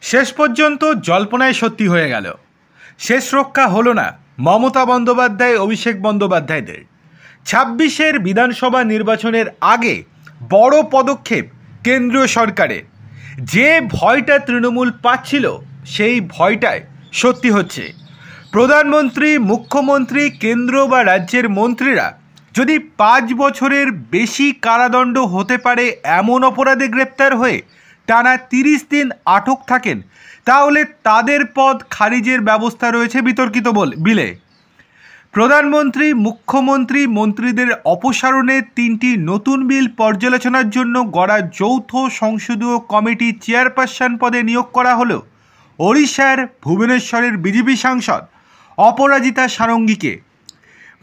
শেষ পর্যন্ত জল্পনায় সত্যি হয়ে গেল। শেষ রক্ষা হলো না মমতা বন্দ্যোপাধ্যায় অভিষেক বন্দ্যোপাধ্যায়দের। ২৬-এর বিধানসভা নির্বাচনের আগে বড় পদক্ষেপ কেন্দ্রীয় সরকারের। যে ভয়টা তৃণমূল পাচ্ছিল সেই ভয়টাই সত্যি হচ্ছে। প্রধানমন্ত্রী, মুখ্যমন্ত্রী, কেন্দ্র বা রাজ্যের মন্ত্রীরা যদি ৫ বছরের বেশি কারাদণ্ড হতে পারে এমন অপরাধে গ্রেপ্তার হয়ে টানা ৩০ দিন আটক থাকেন, তাহলে তাদের পদ খারিজের ব্যবস্থা রয়েছে বিতর্কিত বিলে। প্রধানমন্ত্রী, মুখ্যমন্ত্রী, মন্ত্রীদের অপসারণে ৩টি নতুন বিল পর্যালোচনার জন্য গড়া যৌথ সংসদীয় কমিটি চেয়ারপারসন পদে নিয়োগ করা হলো ওড়িশার ভুবনেশ্বরের বিজেপি সাংসদ অপরাজিতা ষড়ঙ্গীকে।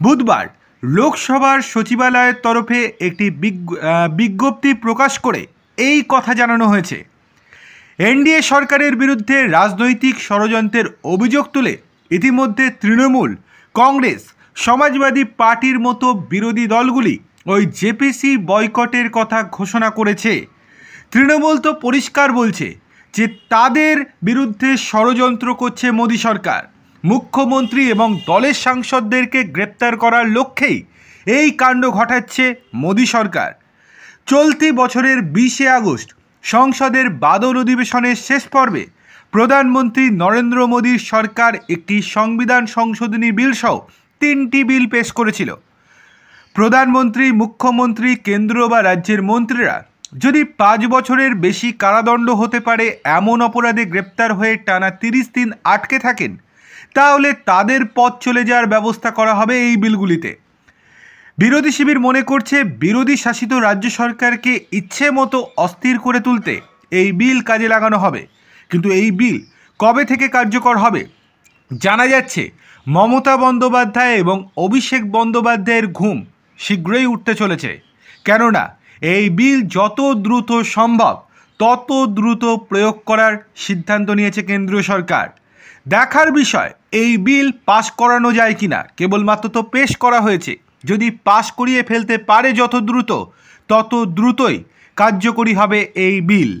বুধবার লোকসভার সচিবালয়ের তরফে একটি বিজ্ঞপ্তি প্রকাশ করে এই কথা জানানো হয়েছে। এনডিএ সরকারের বিরুদ্ধে রাজনৈতিক ষড়যন্ত্রের অভিযোগ তুলে ইতিমধ্যে তৃণমূল, কংগ্রেস, সমাজবাদী পার্টির মতো বিরোধী দলগুলি ওই জেপিসি বয়কটের কথা ঘোষণা করেছে। তৃণমূল তো পরিষ্কার বলছে যে তাদের বিরুদ্ধে ষড়যন্ত্র করছে মোদী সরকার। মুখ্যমন্ত্রী এবং দলের সাংসদদেরকে গ্রেপ্তার করার লক্ষ্যেই এই কাণ্ড ঘটাচ্ছে মোদী সরকার। চলতি বছরের ২০শে আগস্ট সংসদের বাদল অধিবেশনের শেষ পর্বে প্রধানমন্ত্রী নরেন্দ্র মোদীর সরকার একটি সংবিধান সংশোধনী বিল সহ ৩টি বিল পেশ করেছিল। প্রধানমন্ত্রী, মুখ্যমন্ত্রী, কেন্দ্র বা রাজ্যের মন্ত্রীরা যদি ৫ বছরের বেশি কারাদণ্ড হতে পারে এমন অপরাধে গ্রেপ্তার হয়ে টানা ৩০ দিন আটকে থাকেন, তাহলে তাদের পদ চলে যাওয়ার ব্যবস্থা করা হবে এই বিলগুলিতে। বিরোধী শিবির মনে করছে বিরোধী শাসিত রাজ্য সরকারকে ইচ্ছে মতো অস্থির করে তুলতে এই বিল কাজে লাগানো হবে। কিন্তু এই বিল কবে থেকে কার্যকর হবে? জানা যাচ্ছে মমতা বন্দ্যোপাধ্যায় এবং অভিষেক বন্দ্যোপাধ্যায়ের ঘুম শীঘ্রই উঠতে চলেছে। কেননা এই বিল যত দ্রুত সম্ভব তত দ্রুত প্রয়োগ করার সিদ্ধান্ত নিয়েছে কেন্দ্রীয় সরকার। দেখার বিষয় এই বিল পাশ করানো যায় কিনা। কেবলমাত্র তো পেশ করা হয়েছে। যদি পাশ করিয়ে ফেলতে পারে যত দ্রুত, তত দ্রুতই কার্যকরী হবে এই বিল।